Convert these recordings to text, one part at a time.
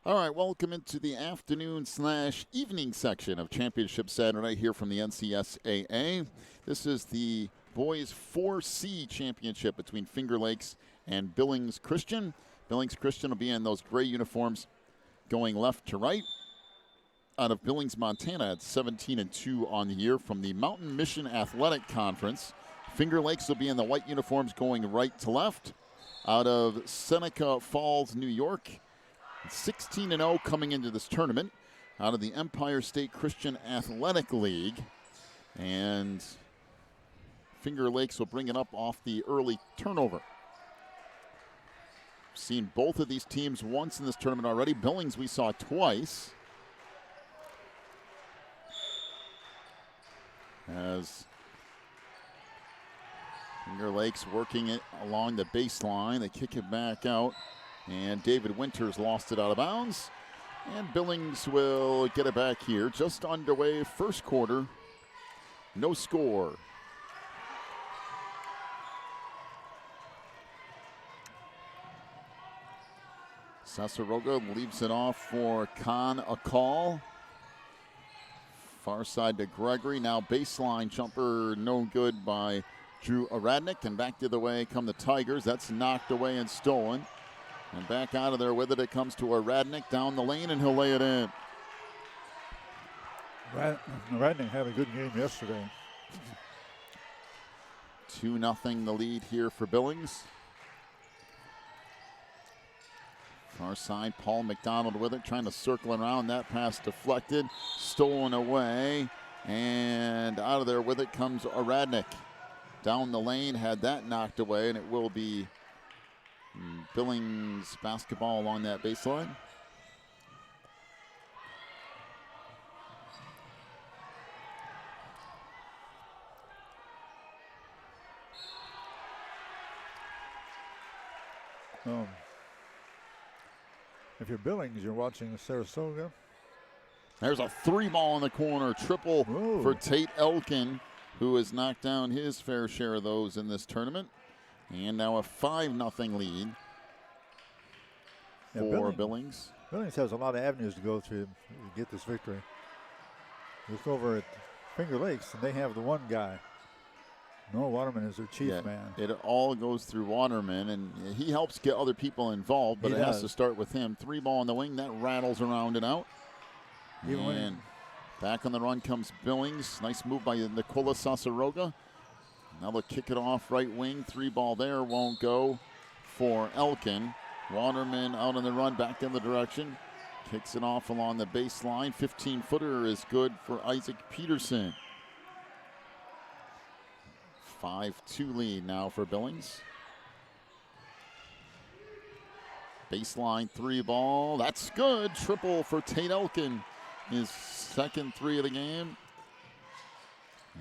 All right, welcome into the afternoon/evening section of Championship Saturday here from the NCSAA. This is the boys 4C championship between Finger Lakes and Billings Christian. Billings Christian will be in those gray uniforms going left to right. Out of Billings, Montana at 17-2 on the year from the Mountain Mission Athletic Conference. Finger Lakes will be in the white uniforms going right to left. Out of Seneca Falls, New York, 16-0 coming into this tournament out of the Empire State Christian Athletic League. And Finger Lakes will bring it up off the early turnover. Seen both of these teams once in this tournament already. Billings we saw twice. As Finger Lakes working it along the baseline. They kick it back out. And David Winters lost it out of bounds. And Billings will get it back here. Just underway, first quarter. No score. Sasaroga leaves it off for Khan Akal. Far side to Gregory. Now baseline jumper, no good by Drew Aradnik. And back the other way come the Tigers. That's knocked away and stolen. And back out of there with it, it comes to Aradnik down the lane, and he'll lay it in. Aradnik had a good game yesterday. 2-0 the lead here for Billings. Far side, Paul McDonald with it, trying to circle around. That pass deflected, stolen away, and out of there with it comes Aradnik. Down the lane, had that knocked away, and it will be Billings basketball along that baseline. If you're Billings, you're watching Sarasota. There's a three ball in the corner, triple for Tate Elkin, who has knocked down his fair share of those in this tournament. And now a 5-0 lead for Billings. Billings has a lot of avenues to go through to get this victory. Look over at Finger Lakes, and they have the one guy. Noah Waterman is their chief man. It all goes through Waterman, and he helps get other people involved, but it has to start with him. Three ball in the wing, that rattles around and out. And back on the run comes Billings. Nice move by Nicola Sasaroga. Now they'll kick it off right wing. Three ball there, won't go for Elkin. Waterman out on the run, back in the direction. Kicks it off along the baseline. 15-footer is good for Isaac Peterson. 5-2 lead now for Billings. Baseline three ball, that's good. Triple for Tate Elkin. His second three of the game.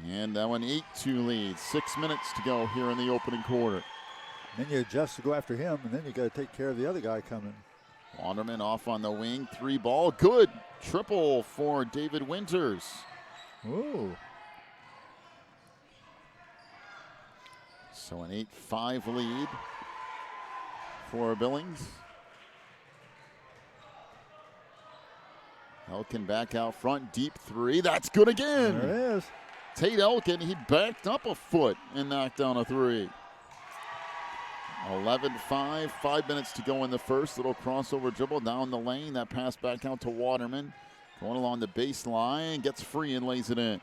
And that one 8-2 lead. 6 minutes to go here in the opening quarter. Then you adjust to go after him, and then you got to take care of the other guy coming. Waterman off on the wing. Three ball. Good. Triple for David Winters. Ooh. So an 8-5 lead for Billings. Elkin back out front. Deep three. That's good again. There it is. Tate Elkin, he backed up a foot and knocked down a three. 11-5, 5 minutes to go in the first. Little crossover dribble down the lane. That pass back out to Waterman. Going along the baseline, gets free and lays it in.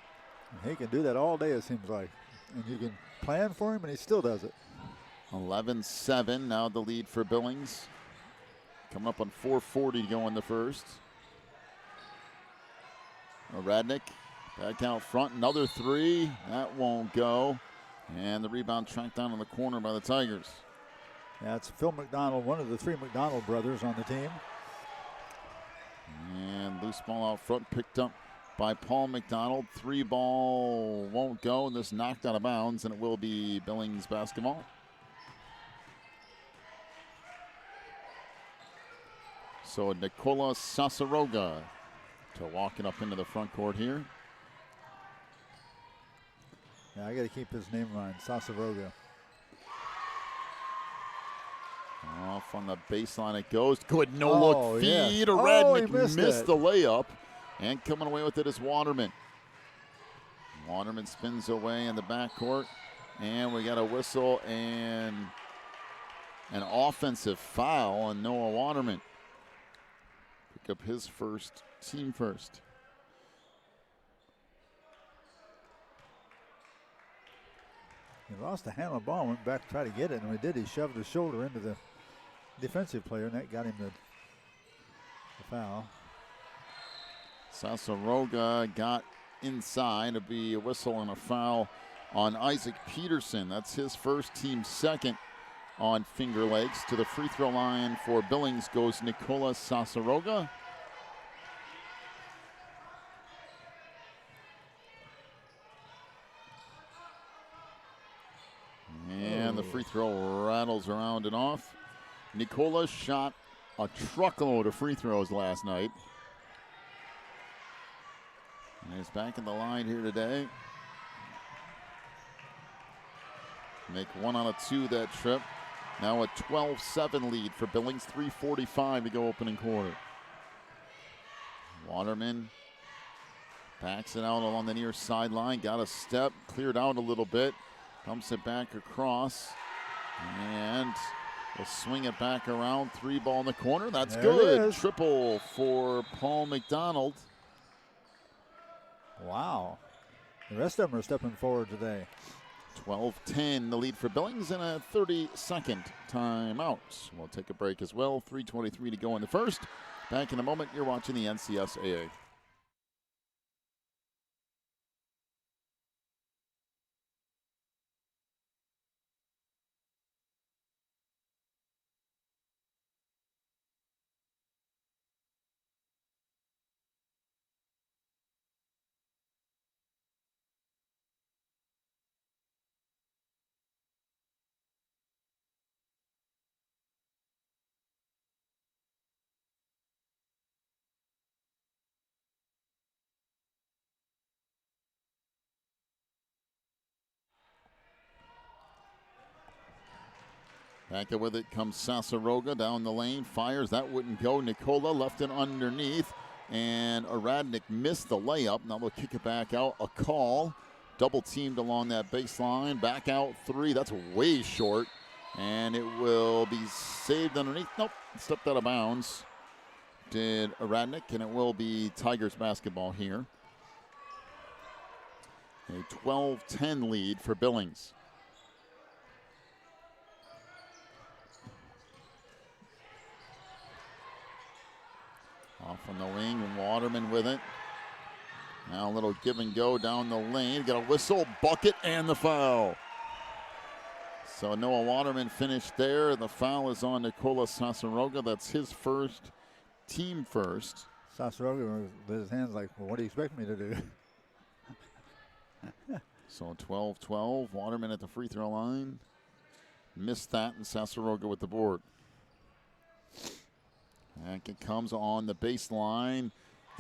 He can do that all day, it seems like. And you can plan for him, and he still does it. 11-7, now the lead for Billings. Coming up on 4:40 to go in the first. Aradnik back out front, another three. That won't go. And the rebound tracked down in the corner by the Tigers. Yeah, it's Phil McDonald, one of the three McDonald brothers on the team. And loose ball out front picked up by Paul McDonald. Three ball won't go, and this knocked out of bounds, and it will be Billings basketball. So Nicola Sasaroga to walking up into the front court here. Yeah, I got to keep his name in mind, Sasaroga. Off on the baseline it goes. Good no-look feed. Yeah. Radnick Missed the layup. And coming away with it is Waterman. Waterman spins away in the backcourt. And we got a whistle and an offensive foul on Noah Waterman. Pick up his first, team first. He lost the handle of the ball, went back to try to get it, and when he did, he shoved his shoulder into the defensive player, and that got him the foul. Sasaroga got inside. It'll be a whistle and a foul on Isaac Peterson. That's his first, team second on Finger Lakes. To the free throw line for Billings goes Nicola Sasaroga. And the free throw rattles around and off. Nicola shot a truckload of free throws last night. And he's back in the line here today. Make 1 out of 2 that trip. Now a 12-7 lead for Billings. 3:45 to go opening quarter. Waterman backs it out along the near sideline. Got a step, cleared out a little bit. Pumps it back across. And will swing it back around. 3 ball in the corner. That's there good. Triple for Paul McDonald. Wow. The rest of them are stepping forward today. 12-10 the lead for Billings and a 30-second timeout. We'll take a break as well. 3:23 to go in the first. Back in a moment. You're watching the NCSAA. Back with it comes Sasaroga down the lane. Fires. That wouldn't go. Nicola left it underneath. And Radnick missed the layup. Now they'll kick it back out. A call. Double teamed along that baseline. Back out 3. That's way short. And it will be saved underneath. Nope. Stepped out of bounds. Did Radnick. And it will be Tigers basketball here. A 12-10 lead for Billings. Off on the wing, Waterman with it. Now a little give and go down the lane. Got a whistle, bucket, and the foul. So Noah Waterman finished there. The foul is on Nicola Sasaroga. That's his first, team first. Sasaroga with his hands like, well, what do you expect me to do? So 12-12. Waterman at the free throw line. Missed that, and Sasaroga with the board. And it comes on the baseline.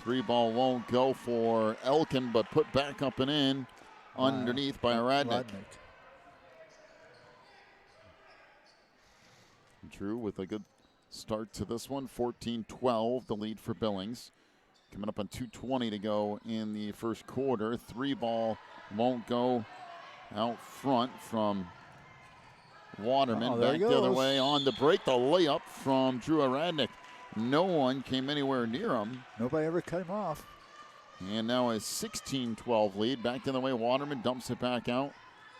3 ball won't go for Elkin, but put back up and in underneath by Radnick. Drew with a good start to this one. 14-12, the lead for Billings. Coming up on 2:20 to go in the first quarter. 3 ball won't go out front from Waterman. Back the other way on the break. The layup from Drew Radnick. No one came anywhere near him. Nobody ever cut him off. And now a 16-12 lead. Back the other way. Waterman dumps it back out.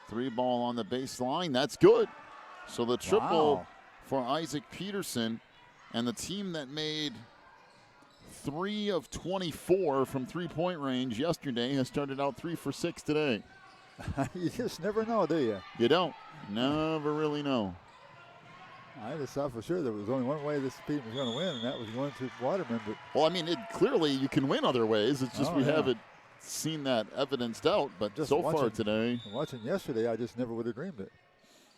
3 ball on the baseline. That's good. So the triple for Isaac Peterson, and the team that made 3 of 24 from three-point range yesterday has started out 3 for 6 today. You just never know, do you? You don't. Never really know. I just thought for sure there was only one way this team was going to win, and that was going to Waterman. But well, I mean, clearly you can win other ways. It's just we haven't seen that evidenced out. But just so far today. Watching yesterday, I just never would have dreamed it.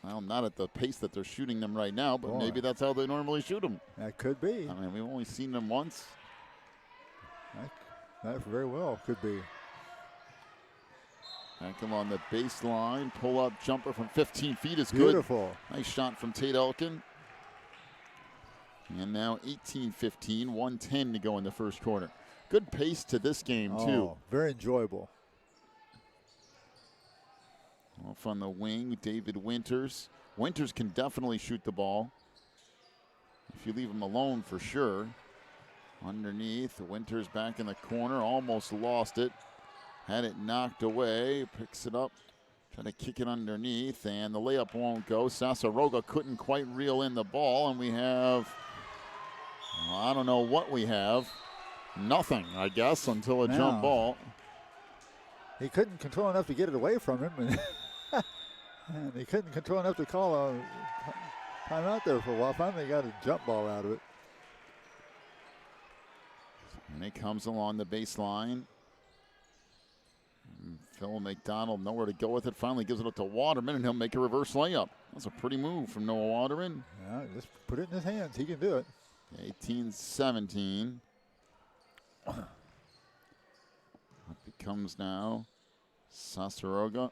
Well, not at the pace that they're shooting them right now, but maybe that's how they normally shoot them. That could be. I mean, we've only seen them once. That very well could be. Back him on the baseline. Pull-up jumper from 15 feet is beautiful. Good. Nice shot from Tate Elkin. And now 18-15, 1:10 to go in the first quarter. Good pace to this game, too. Oh, very enjoyable. Off on the wing, David Winters. Winters can definitely shoot the ball if you leave him alone, for sure. Underneath, Winters back in the corner, almost lost it. Had it knocked away, picks it up, trying to kick it underneath, and the layup won't go. Sasaroga couldn't quite reel in the ball, and we have, well, I don't know what we have. Nothing, I guess, until a jump ball. He couldn't control enough to get it away from him, and he couldn't control enough to call a timeout there for a while. Finally got a jump ball out of it. And it comes along the baseline. Phil McDonald nowhere to go with it. Finally gives it up to Waterman, and he'll make a reverse layup. That's a pretty move from Noah Waterman. Yeah, just put it in his hands. He can do it. 18-17. It becomes now Sasaroga.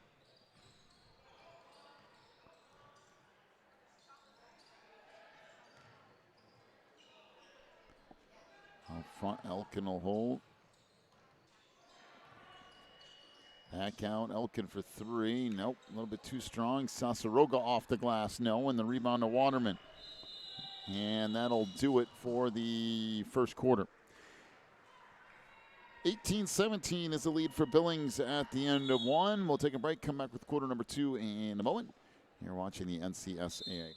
Out front, Elkin will hold. Back out, Elkin for three. Nope, a little bit too strong. Sasaroga off the glass, no, and the rebound to Waterman. And that'll do it for the first quarter. 18-17 is the lead for Billings at the end of one. We'll take a break, come back with quarter number two in a moment. You're watching the NCSAA.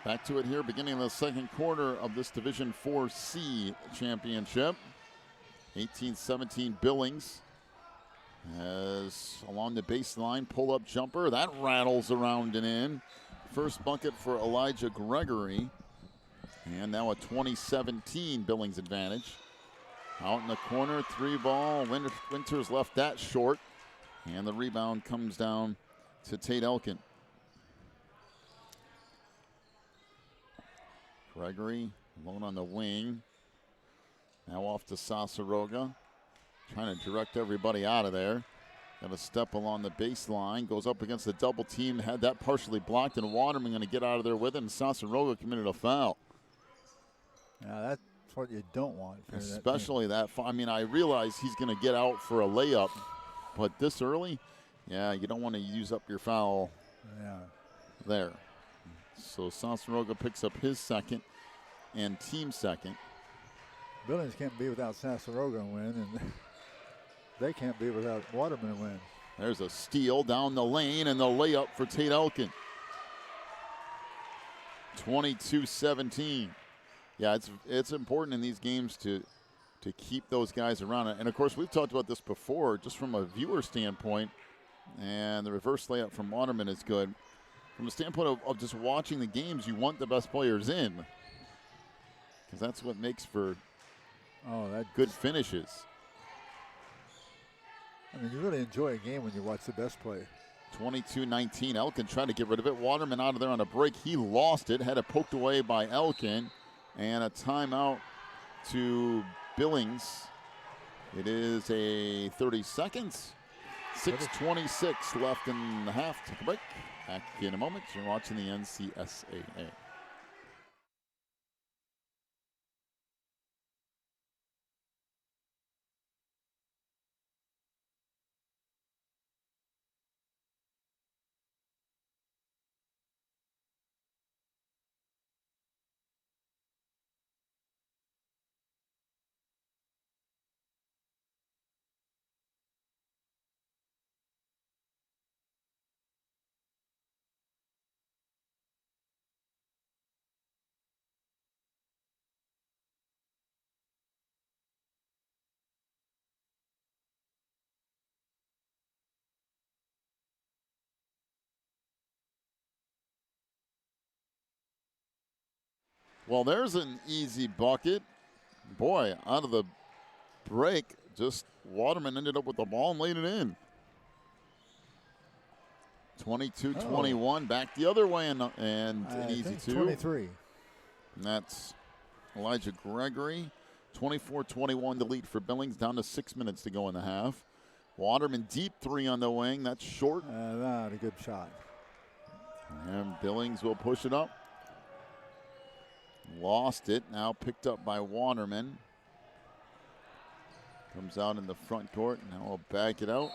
Back to it here, beginning of the second quarter of this Division 4C championship. 18-17 Billings has along the baseline pull-up jumper. That rattles around and in. First bucket for Elijah Gregory. And now a 20-17 Billings advantage. Out in the corner, three ball. Winters left that short. And the rebound comes down to Tate Elkin. Gregory alone on the wing. Now off to Sasaroga. Trying to direct everybody out of there. Got a step along the baseline. Goes up against the double team. Had that partially blocked, and Waterman going to get out of there with it. And Sasaroga committed a foul. Yeah, that's what you don't want. Especially that. I mean, I realize he's going to get out for a layup, but this early, yeah, you don't want to use up your foul there. So Sasaroga picks up his second and team second. Billings can't be without Sasaroga and win, and they can't be without Waterman and win. There's a steal down the lane and the layup for Tate Elkin. 22-17. Yeah, it's important in these games to keep those guys around. And, of course, we've talked about this before, just from a viewer standpoint, and the reverse layup from Waterman is good. From the standpoint of just watching the games, you want the best players in, because that's what makes for good finishes. I mean, you really enjoy a game when you watch the best play. 22-19. Elkin tried to get rid of it. Waterman out of there on a break. He lost it. Had it poked away by Elkin. And a timeout to Billings. It is a 30 seconds. 6:26 left in the half. Take a break. Back in a moment. You're watching the NCSAA. Well, there's an easy bucket. Boy, out of the break, just Waterman ended up with the ball and laid it in. 22-21, back the other way, and an easy two. 23. And that's Elijah Gregory. 24-21 to lead for Billings, down to 6 minutes to go in the half. Waterman deep three on the wing. That's short. Not a good shot. And Billings will push it up. Lost it. Now picked up by Waterman. Comes out in the front court. Now we'll back it out.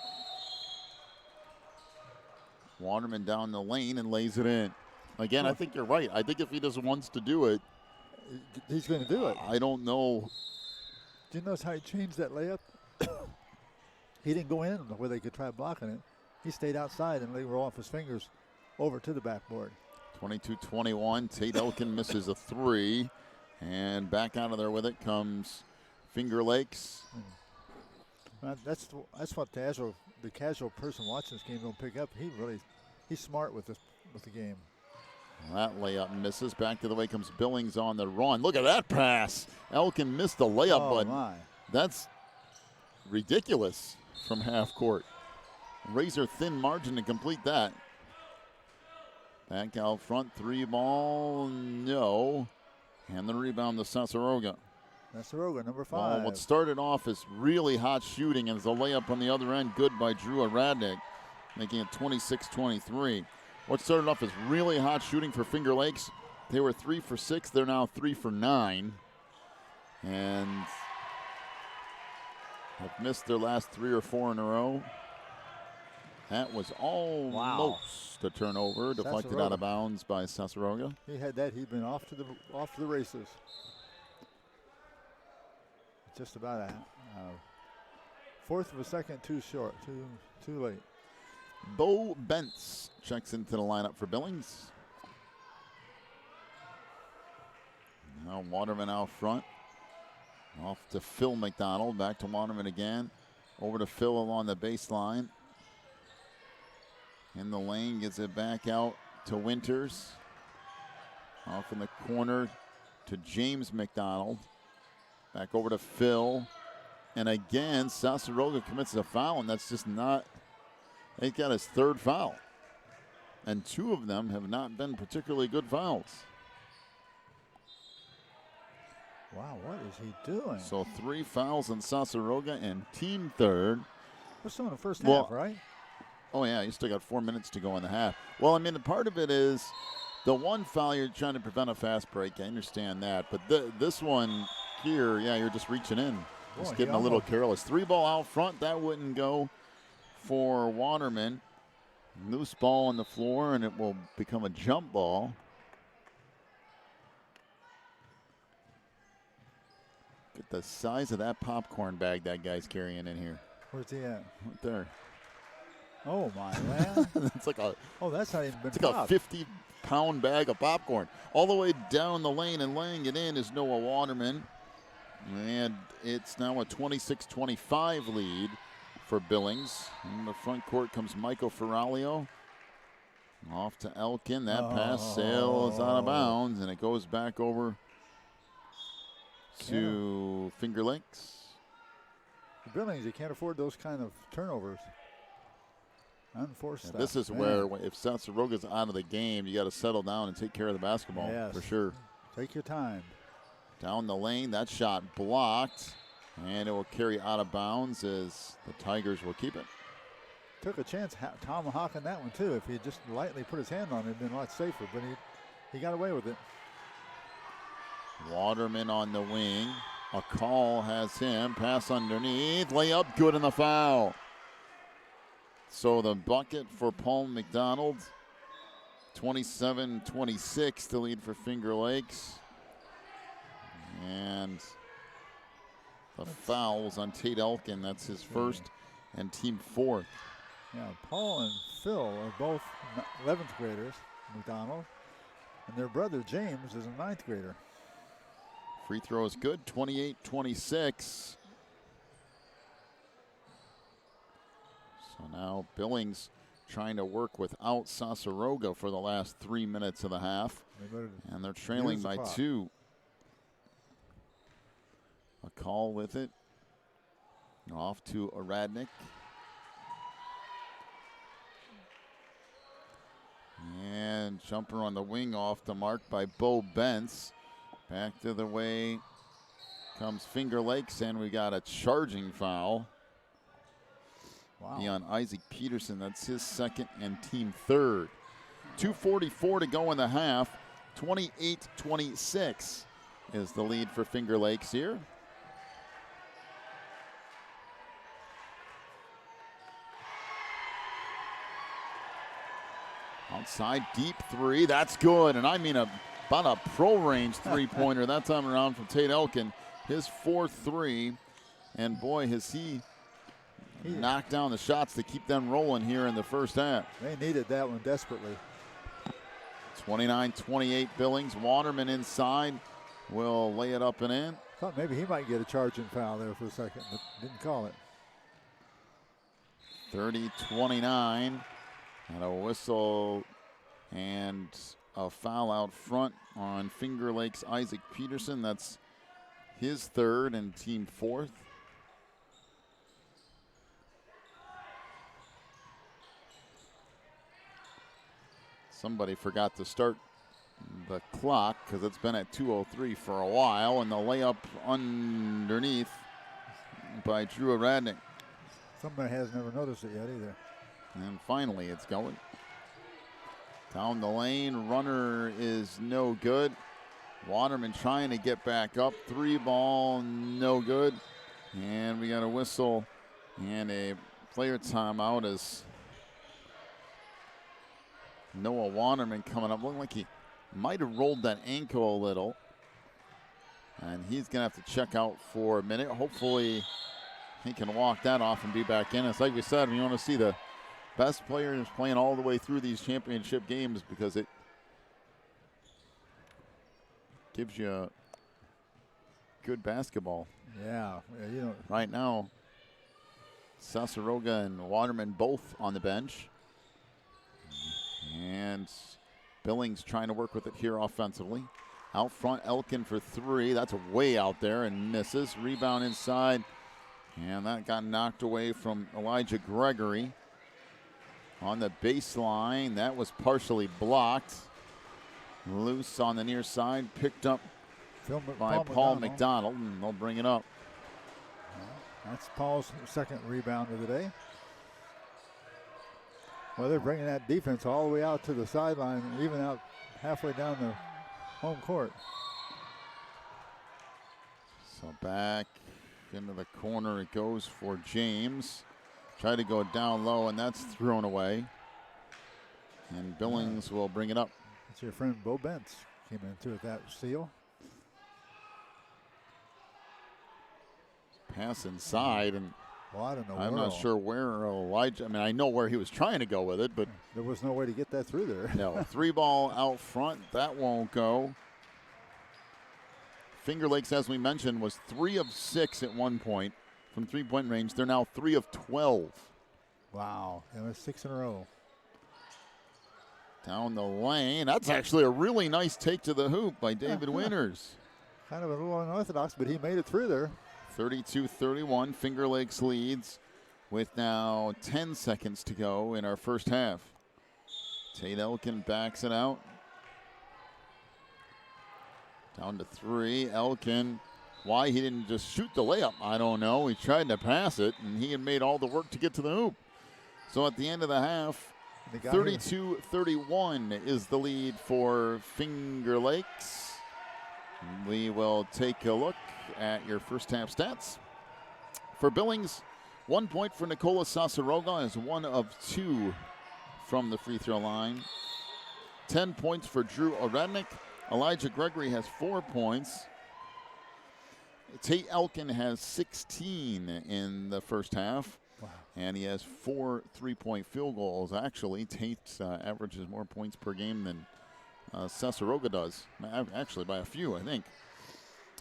Waterman down the lane and lays it in. Again, I think you're right. I think if he just wants to do it, he's going to do it. I don't know. Do you notice how he changed that layup? He didn't go in where they could try blocking it. He stayed outside and they were off his fingers over to the backboard. 22-21. Tate Elkin misses a three. And back out of there with it comes Finger Lakes. That's what the casual person watching this game don't pick up. He's smart with the game. That layup misses. Back to the way comes Billings on the run. Look at that pass. Elkin missed the layup, but that's ridiculous from half court. Razor thin margin to complete that. Back out front, three ball, no. And the rebound to Sasaroga. Sasaroga, number 5. Well, what started off as really hot shooting and as a layup on the other end, good by Drew Radnick, making it 26-23. What started off as really hot shooting for Finger Lakes, they were 3 for 6. They're now 3 for 9. And have missed their last 3 or 4 in a row. That was almost a turnover, deflected out of bounds by Sasaroga. He had that. He'd been off to the races. Just about a fourth of a second too short, too late. Bo Bentz checks into the lineup for Billings. Now Waterman out front. Off to Phil McDonald. Back to Waterman again. Over to Phil along the baseline. In the lane, gets it back out to Winters. Off in the corner to James McDonald. Back over to Phil. And again, Sasaroga commits a foul, and that's just not, he got his 3rd foul. And 2 of them have not been particularly good fouls. Wow, what is he doing? So 3 fouls on Sasaroga and team 3rd. We're still in the first half, right? Oh, yeah, you still got 4 minutes to go in the half. Well, I mean, the part of it is the one foul, you're trying to prevent a fast break. I understand that. But this one here, yeah, you're just reaching in. Just getting a little careless. 3 ball out front, that wouldn't go for Waterman. Loose ball on the floor, and it will become a jump ball. Get the size of that popcorn bag that guy's carrying in here. Where's he at? Right there. Oh, my man. It's like a, that's not even been it's like a 50-pound bag of popcorn. All the way down the lane and laying it in is Noah Waterman. And it's now a 26-25 lead for Billings. In the front court comes Michael Ferralio. Off to Elkin. That pass sails out of bounds, and it goes back over to Finger Lakes. The Billings, you can't afford those kind of turnovers. Unforced stuff. This is where, if Sasaroga's out of the game, you got to settle down and take care of the basketball for sure. Take your time. Down the lane, that shot blocked, and it will carry out of bounds as the Tigers will keep it. Took a chance tomahawking that one too. If he just lightly put his hand on it, it'd been a lot safer, but he got away with it. Waterman on the wing. A call has him. Pass underneath. Layup good in the foul. So the bucket for Paul McDonald. 27-26 to lead for Finger Lakes. And the fouls on Tate Elkin. That's his first and team 4th. Yeah, Paul and Phil are both 11th graders, McDonald. And their brother James is a 9th grader. Free throw is good, 28-26. So now Billings trying to work without Sasaroga for the last 3 minutes of the half. And they're trailing by 2. A call with it. Off to Aradnik. And jumper on the wing off the mark by Bo Bentz. Back to the way comes Finger Lakes, and we got a charging foul. Wow. On Isaac Peterson. That's his second and team third. 2:44 to go in the half. 28-26 is the lead for Finger Lakes here. Outside deep three, that's good. And I mean about a pro range three-pointer that time around from Tate Elkin. His 4-3. And boy, has he knocked down the shots to keep them rolling here in the first half. They needed that one desperately. 29-28 Billings. Waterman inside will lay it up and in. Thought maybe he might get a charging foul there for a second, but didn't call it. 30-29. And a whistle and a foul out front on Finger Lakes' Isaac Peterson. That's his third and team fourth. Somebody forgot to start the clock because it's been at 2:03 for a while, and the layup underneath by Drew Aradnik. Somebody has never noticed it yet either. And finally it's going. Down the lane, runner is no good. Waterman trying to get back up. Three ball, no good. And we got a whistle and a player timeout as Noah Waterman coming up. Looking like he might have rolled that ankle a little. And he's going to have to check out for a minute. Hopefully he can walk that off and be back in. It's like we said, we want to see the best players playing all the way through these championship games because it gives you good basketball. Yeah, you know. Right now, Sasaroga and Waterman both on the bench. And Billings trying to work with it here offensively. Out front, Elkin for three. That's way out there and misses. Rebound inside. And that got knocked away from Elijah Gregory. On the baseline, that was partially blocked. Loose on the near side, picked up by Paul McDonald, and they'll bring it up. That's Paul's second rebound of the day. Well, they're bringing that defense all the way out to the sideline, and even out halfway down the home court. So back into the corner it goes for James. Try to go down low, and that's thrown away. And Billings will bring it up. That's your friend Bo Bentz came into it, that steal. Pass inside, and what in the I'm world? not sure where Elijah, I mean, I know where he was trying to go with it, but there was no way to get that through there. No, three ball out front, that won't go. Finger Lakes, as we mentioned, was 3 of 6 at one point from three-point range. They're now 3 of 12. Wow, that was 6 in a row. Down the lane, that's actually a really nice take to the hoop by David Winters. Kind of a little unorthodox, but he made it through there. 32-31, Finger Lakes leads with now 10 seconds to go in our first half. Tate Elkin backs it out. Down to 3, Elkin. Why he didn't just shoot the layup, I don't know. He tried to pass it, and he had made all the work to get to the hoop. So at the end of the half, 32-31 is the lead for Finger Lakes. We will take a look at your first half stats. For Billings, 1 point for Nicola Sasaroga is 1 of 2 from the free throw line. 10 points for Drew Aradnik. Elijah Gregory has 4 points. Tate Elkin has 16 in the first half. Wow. And he has 4 three-point field goals. Actually, Tate averages more points per game than Sasaroga does. Actually, by a few, I think.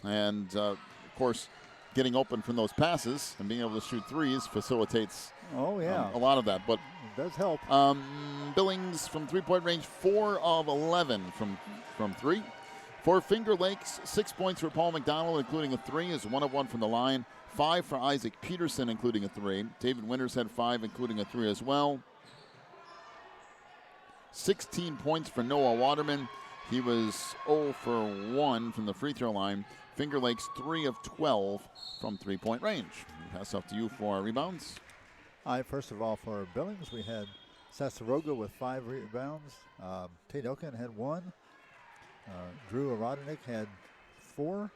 And, of course, getting open from those passes and being able to shoot threes facilitates a lot of that. But it does help. Billings from three-point range, 4 of 11 from 3. For Finger Lakes, 6 points for Paul McDonald, including a 3, is 1 of 1 from the line. 5 for Isaac Peterson, including a 3. David Winters had 5, including a 3 as well. 16 points for Noah Waterman. He was 0 for 1 from the free throw line. Finger Lakes 3 of 12 from three-point range. Pass off to you for rebounds. First of all, for Billings, we had Sasaroga with 5 rebounds. Tate Elkin had 1. Drew Arodnik had 4.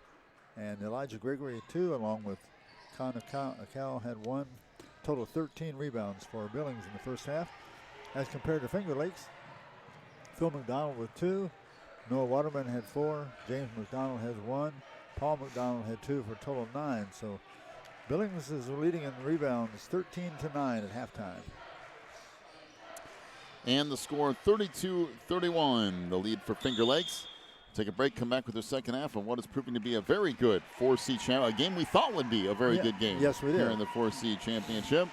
And Elijah Gregory 2, along with Con Acal had 1. Total 13 rebounds for Billings in the first half. As compared to Finger Lakes, Phil McDonald with 2. Noah Waterman had 4. James McDonald has 1. Paul McDonald had 2 for a total of 9. So Billings is leading in rebounds 13-9 at halftime. And the score 32-31, the lead for Finger Lakes. Take a break, come back with the second half of what is proving to be a very good 4C championship. A game we thought would be a very good game. Yes, we did. Here in the 4C championship.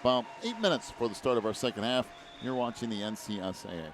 About 8 minutes for the start of our second half. You're watching the NCSAA.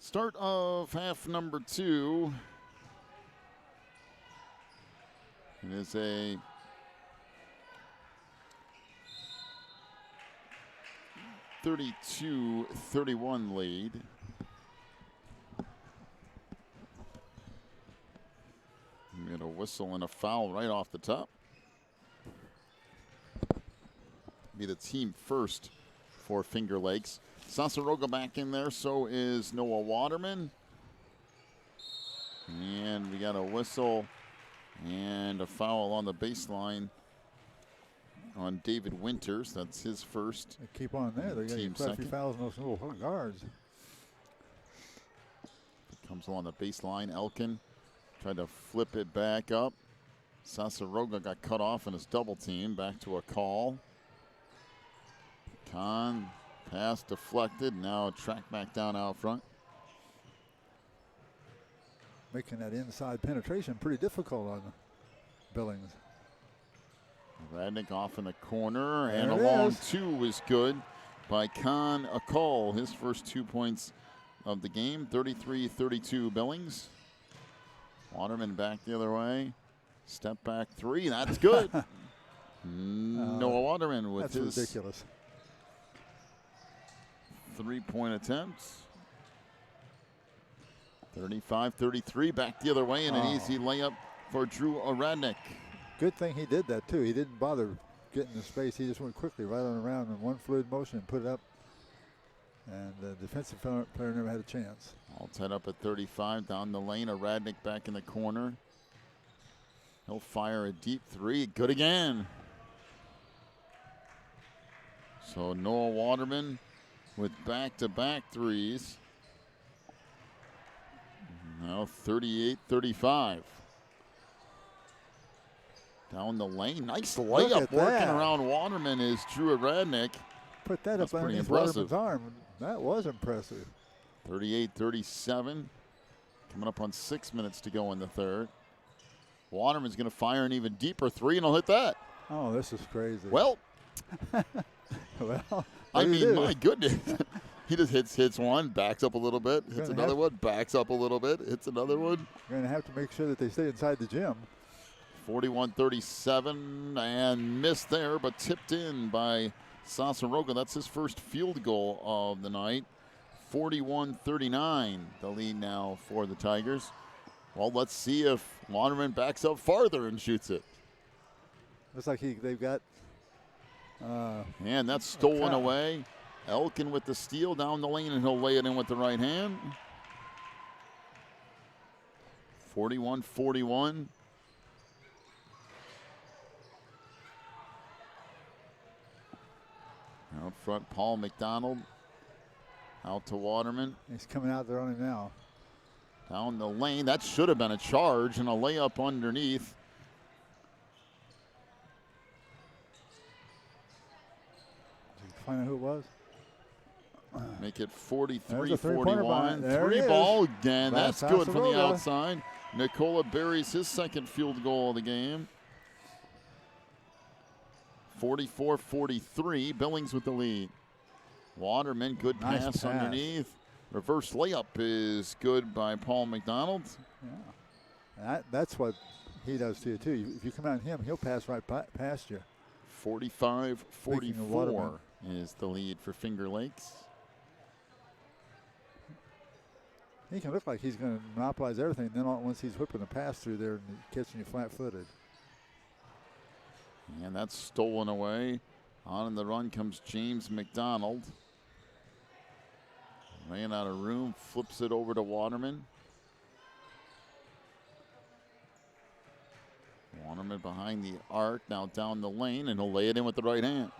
Start of half number 2. It is a (32-31) lead. We get a whistle and a foul right off the top. Be the team first for Finger Lakes. Sasaroga back in there, so is Noah Waterman. And we got a whistle and a foul on the baseline on David Winters. That's his first. They keep on there. They're getting quite a few fouls on those little guards. Comes along the baseline. Elkin tried to flip it back up. Sasaroga got cut off in his double team. Back to a call. Khan, pass deflected. Now track back down out front. Making that inside penetration pretty difficult on Billings. Radnick off in the corner, There and a it long is. 2 is good by Khan Akol. His first 2 points of the game, 33-32 Billings. Waterman back the other way. Step back 3, that's good. Noah Waterman with That's his ridiculous. 3-point attempts. 35-33, back the other way, and an easy layup for Drew Radnick. Good thing he did that, too. He didn't bother getting the space. He just went quickly right on around in one fluid motion and put it up. And the defensive player never had a chance. All tied up at 35 down the lane. A Radnick back in the corner. He'll fire a deep 3. Good again. So Noah Waterman with back-to-back 3s. Now 38-35. Down the lane. Nice layup working around Waterman is Drew Radnick. Put that That's up pretty underneath impressive. Waterman's arm. That was impressive. 38-37. Coming up on 6 minutes to go in the third. Waterman's going to fire an even deeper 3, and he'll hit that. Oh, this is crazy. Well, well, I mean, my goodness. He just hits one, backs up a little bit, hits another one, backs up a little bit, hits another one. You're going to have to make sure that they stay inside the gym. 41-37, and missed there, but tipped in by Sasaroga. That's his first field goal of the night. 41-39, the lead now for the Tigers. Well, let's see if Waterman backs up farther and shoots it. Looks like they've got. And that's stolen away. Elkin with the steal down the lane, and he'll lay it in with the right hand. 41-41. Out front, Paul McDonald. Out to Waterman. He's coming out there on him now. Down the lane. That should have been a charge, and a layup underneath. Did you find out who it was? Make it 43-41. 3 ball again. That's good from the Sasaroga. outside. Nicola buries his second field goal of the game. 44-43. Billings with the lead. Waterman, good pass underneath. Reverse layup is good by Paul McDonald. Yeah. That's what he does to you, too. If you come out on him, he'll pass right past you. 45-44 is the lead for Finger Lakes. He can look like he's going to monopolize everything. Then once he's whipping a pass through there and catching you flat-footed. And that's stolen away. On in the run comes James McDonald. Ran out of room, flips it over to Waterman. Waterman behind the arc, now down the lane, and he'll lay it in with the right hand.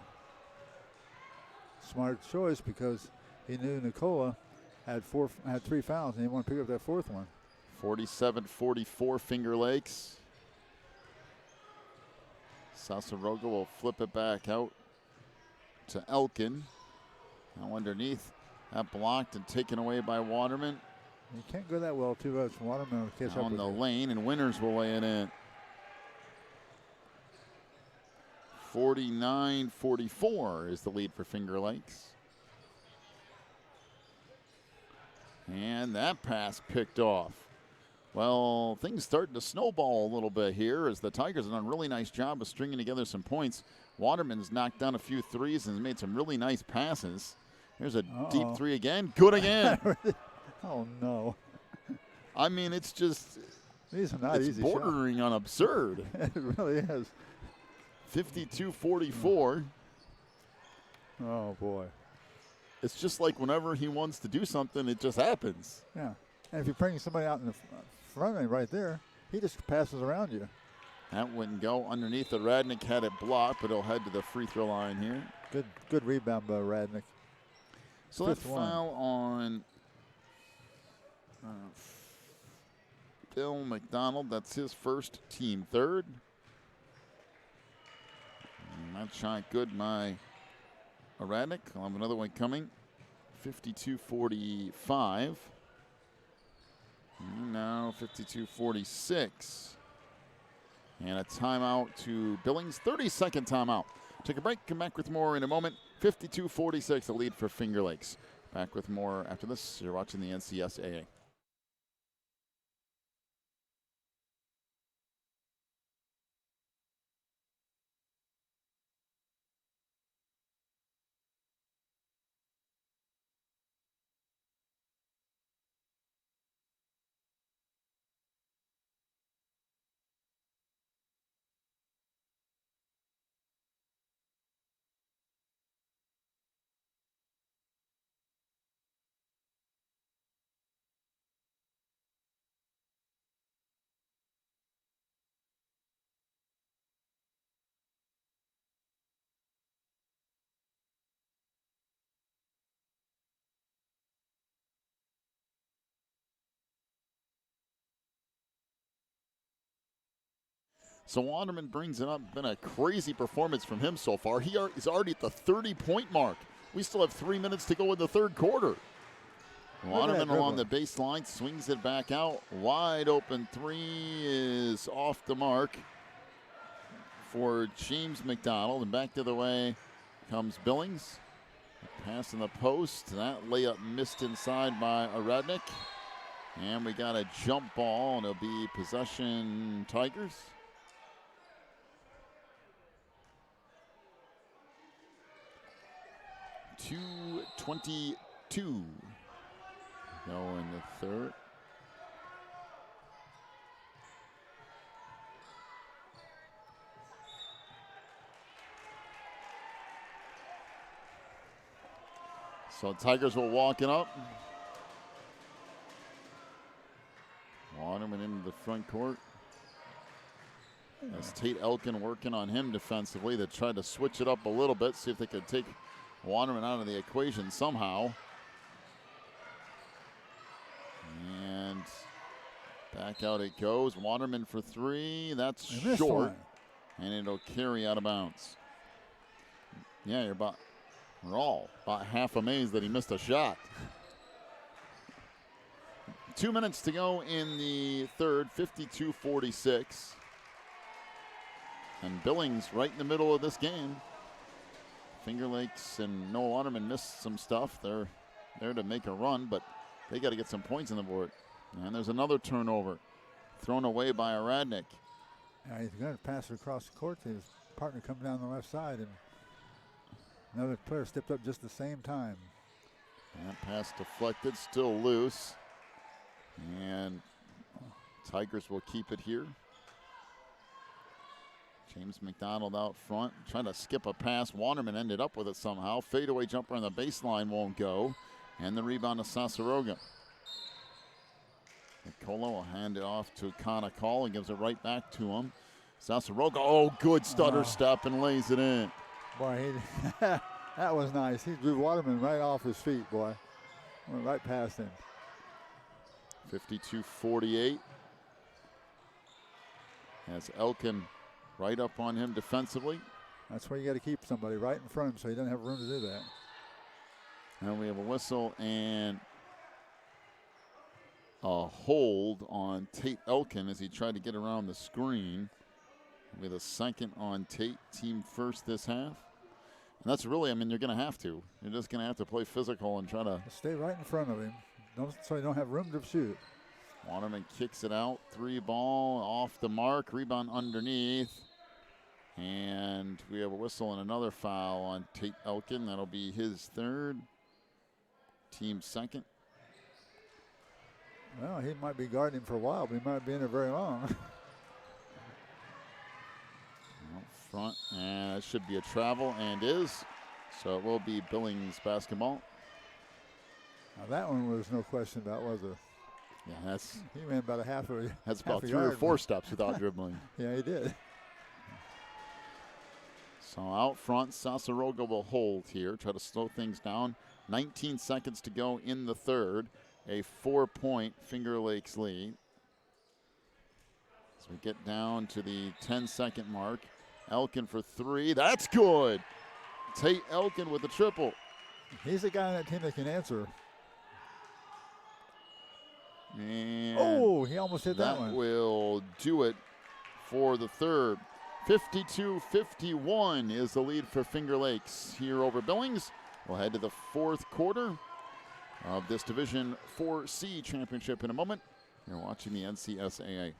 Smart choice because he knew Nicola had 3 fouls, and he didn't want to pick up that 4th one. 47-44 Finger Lakes. Sasaroga will flip it back out to Elkin. Now underneath, that blocked and taken away by Waterman. You can't go that well too much. Waterman will catch up On with the you. lane, and Winters will lay it in. 49-44 is the lead for Finger Lakes. And that pass picked off. Well, things starting to snowball a little bit here as the Tigers have done a really nice job of stringing together some points. Waterman's knocked down a few threes and has made some really nice passes. Here's a deep three again. Good again. Oh, no. I mean, it's just These are not it's easy bordering on absurd. It really is. 52-44. Oh, boy. It's just like whenever he wants to do something, it just happens. Yeah. And if you bring somebody out in the front of him right there, he just passes around you. That wouldn't go underneath. The Radnick had it blocked, but he'll head to the free throw line here. Good rebound by Radnick. So that foul on Bill McDonald. That's his first, team third. And that shot good by Radnick. I'll have another one coming. 52-45. And now 52-46. And a timeout to Billings. 30-second timeout. Take a break. Come back with more in a moment. 52-46, the lead for Finger Lakes. Back with more after this. You're watching the NCSAA. So Wanderman brings it up. Been a crazy performance from him so far. He's already at the 30-point mark. We still have 3 minutes to go in the third quarter. Wanderman along the baseline, swings it back out. Wide open three is off the mark for James McDonald. And back the other way comes Billings. Pass in the post. That layup missed inside by Radnick. And we got a jump ball, and it'll be possession Tigers. .222 go in the third. So Tigers will walk it up. Waterman into the front court. As Tate Elkin working on him defensively. They tried to switch it up a little bit, see if they could take Waterman out of the equation somehow. And back out it goes. Waterman for three. That's short. And it'll carry out of bounds. Yeah, we're all about half amazed that he missed a shot. 2 minutes to go in the third, 52-46. And Billings right in the middle of this game. Finger Lakes and Noah Waterman missed some stuff. They're there to make a run, but they got to get some points on the board. And there's another turnover thrown away by Radnick. Yeah, he's going to pass it across the court to his partner coming down the left side, and another player stepped up just the same time. That pass deflected, still loose. And Tigers will keep it here. James McDonald out front, trying to skip a pass. Wanderman ended up with it somehow. Fadeaway jumper on the baseline won't go. And the rebound to Sasaroga. Nicola will hand it off to Kanakal and gives it right back to him. Sasaroga, oh, good stutter step and lays it in. Boy, that was nice. He drew Waterman right off his feet, boy. Went right past him. 52-48. As Elkin right up on him defensively. That's where you got to keep somebody right in front of him so he doesn't have room to do that. And we have a whistle and a hold on Tate Elkin as he tried to get around the screen. With a second on Tate, team first this half. And that's really, I mean, you're going to have to. You're just going to have to play physical and try to stay right in front of him. so you don't have room to shoot. Waterman kicks it out. 3-ball off the mark. Rebound underneath. And we have a whistle and another foul on Tate Elkin. That'll be his third. Team second. Well, he might be guarding for a while, but he might be in there very long. Out front, and it should be a travel, and is. So it will be Billings basketball. Now that one was no question about, was it? Yeah, he ran about a half a. That's half about a 3 or yard. 4 steps without dribbling. Yeah, he did. So out front, Sasaroga will hold here, try to slow things down. 19 seconds to go in the third. A 4-point Finger Lakes lead. As we get down to the 10-second mark. Elkin for 3. That's good. Tate Elkin with the triple. He's the guy on that team that can answer. And oh, he almost hit that one. That will do it for the third. 52-51 is the lead for Finger Lakes here over Billings. We'll head to the fourth quarter of this Division 4C championship in a moment. You're watching the NCSAA.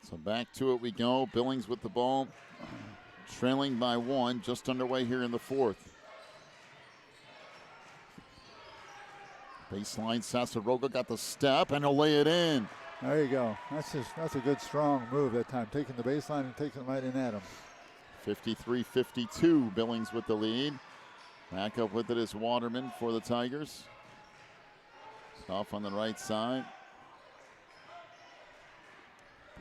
So back to it we go. Billings with the ball, trailing by 1, just underway here in the fourth. Baseline, Sasaroga got the step, and he'll lay it in. There you go. That's a good, strong move that time, taking the baseline and taking it right in at him. 53-52, Billings with the lead. Back up with it is Waterman for the Tigers. It's off on the right side.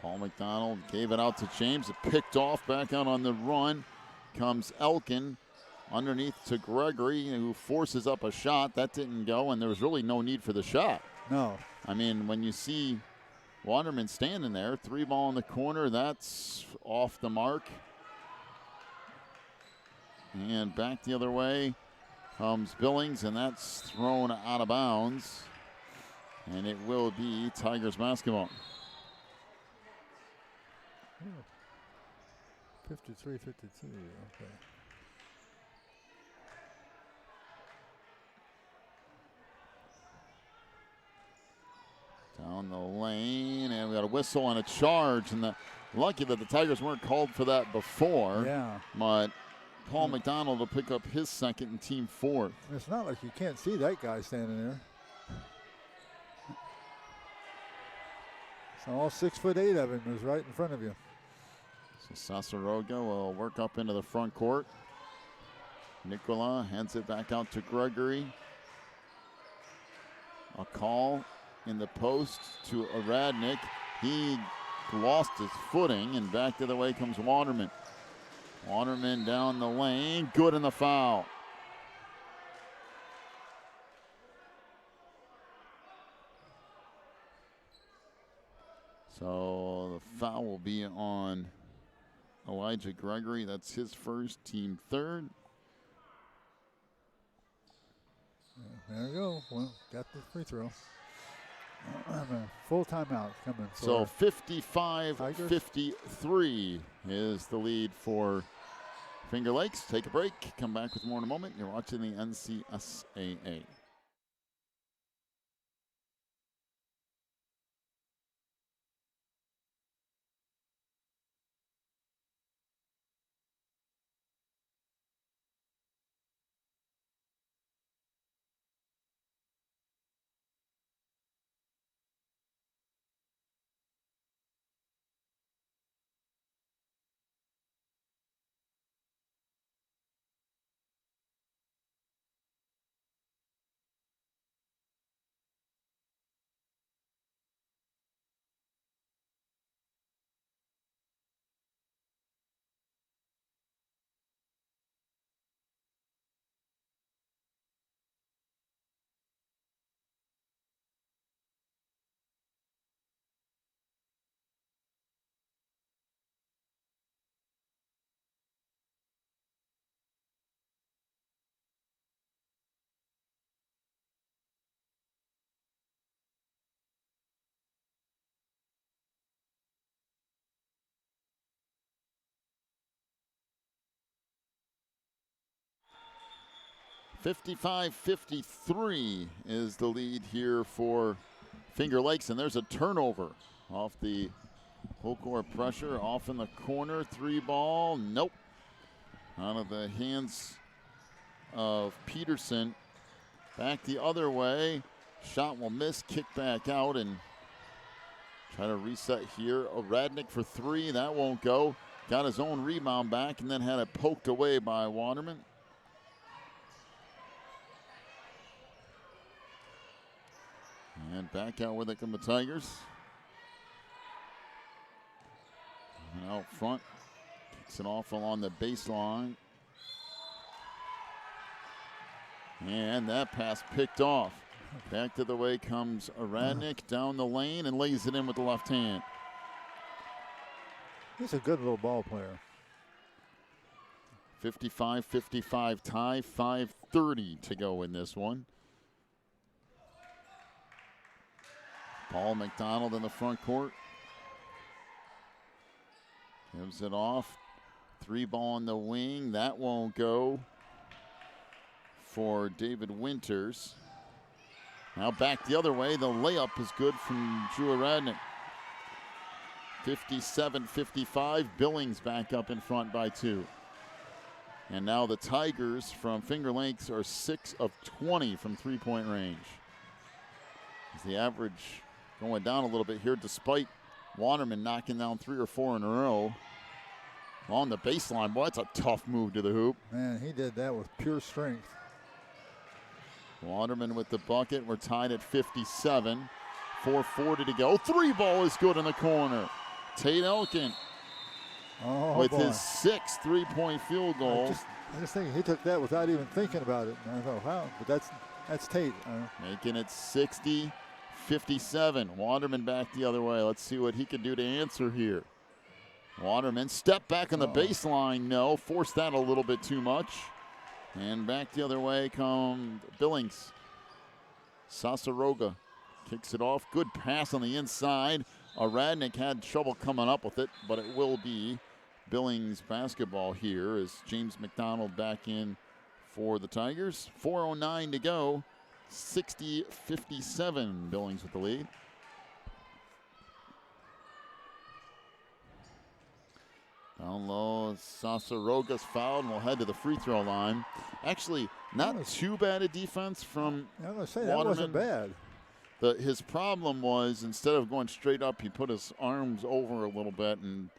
Paul McDonald gave it out to James. It picked off back out on the run. Comes Elkin underneath to Gregory, who forces up a shot. That didn't go, and there was really no need for the shot. No. I mean, when you see Waterman standing there, 3-ball in the corner, that's off the mark. And back the other way comes Billings, and that's thrown out of bounds. And it will be Tigers basketball. 53-52, okay. Down the lane, and we got a whistle and a charge. And lucky that the Tigers weren't called for that before. Yeah. But Paul McDonald will pick up his second and team fourth. It's not like you can't see that guy standing there. So all 6'8" of him is right in front of you. So Sasaroga will work up into the front court. Nicola hands it back out to Gregory. A call in the post to Aradnik. He lost his footing, and back the other way comes Waterman. Waterman down the lane, good in the foul. So the foul will be on Elijah Gregory. That's his first, team third. There we go. Well, got the free throw. Full timeout coming. So 55-53 is the lead for Finger Lakes. Take a break. Come back with more in a moment. You're watching the NCSAA. 55-53 is the lead here for Finger Lakes, and there's a turnover off the full court pressure, off in the corner, 3-ball, nope. Out of the hands of Peterson. Back the other way, shot will miss, kick back out, and try to reset here. Radnick for 3, that won't go. Got his own rebound back and then had it poked away by Waterman. And back out with it come the Tigers. And out front, kicks it off along the baseline. And that pass picked off. Back to the way comes Radnick down the lane and lays it in with the left hand. He's a good little ball player. 55-55 tie, 5:30 to go in this one. Paul McDonald in the front court. Gives it off. 3-ball on the wing. That won't go for David Winters. Now back the other way. The layup is good from Drew Radnick. 57-55. Billings back up in front by 2. And now the Tigers from Finger Lakes are 6 of 20 from three-point range. As the average going down a little bit here, despite Waterman knocking down 3 or 4 in a row. On the baseline, boy, that's a tough move to the hoop. Man, he did that with pure strength. Waterman with the bucket. We're tied at 57. 4:40 to go. 3-ball is good in the corner. Tate Elkin with his 6th three-point field goal. I just think he took that without even thinking about it. And I thought, wow, but that's Tate. Making it 60-57. Waterman back the other way. Let's see what he can do to answer here. Waterman step back on the baseline. No, forced that a little bit too much. And back the other way come Billings. Sasaroga kicks it off. Good pass on the inside. Radnick had trouble coming up with it, but it will be Billings basketball here as James McDonald back in for the Tigers. 4:09 to go. 60-57. Billings with the lead. Down low, Sasaroga's fouled and will head to the free throw line. Actually, not too bad a defense from I was going to say, Waterman. that wasn't bad. His problem was instead of going straight up, he put his arms over a little bit, and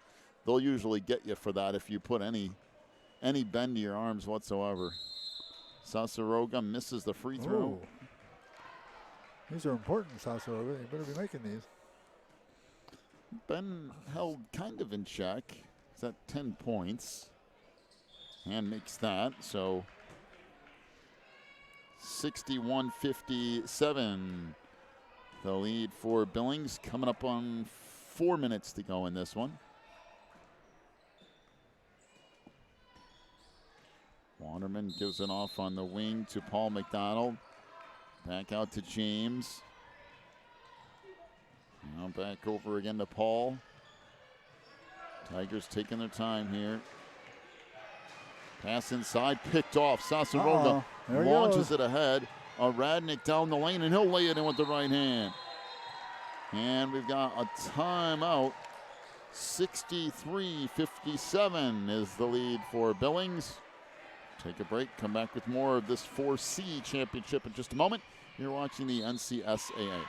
they'll usually get you for that if you put any bend to your arms whatsoever. Sasaroga misses the free throw. Ooh. These are important, Sasaroga. You better be making these. Been held kind of in check. He's at 10 points and makes that. So 61-57. The lead for Billings, coming up on 4 minutes to go in this one. Waterman gives it off on the wing to Paul McDonald. Back out to James. Now back over again to Paul. Tigers taking their time here. Pass inside, picked off. Sasaroga launches it ahead. Radnick down the lane, and he'll lay it in with the right hand. And we've got a timeout. 63-57 is the lead for Billings. Take a break, come back with more of this 4C championship in just a moment. You're watching the NCSAA.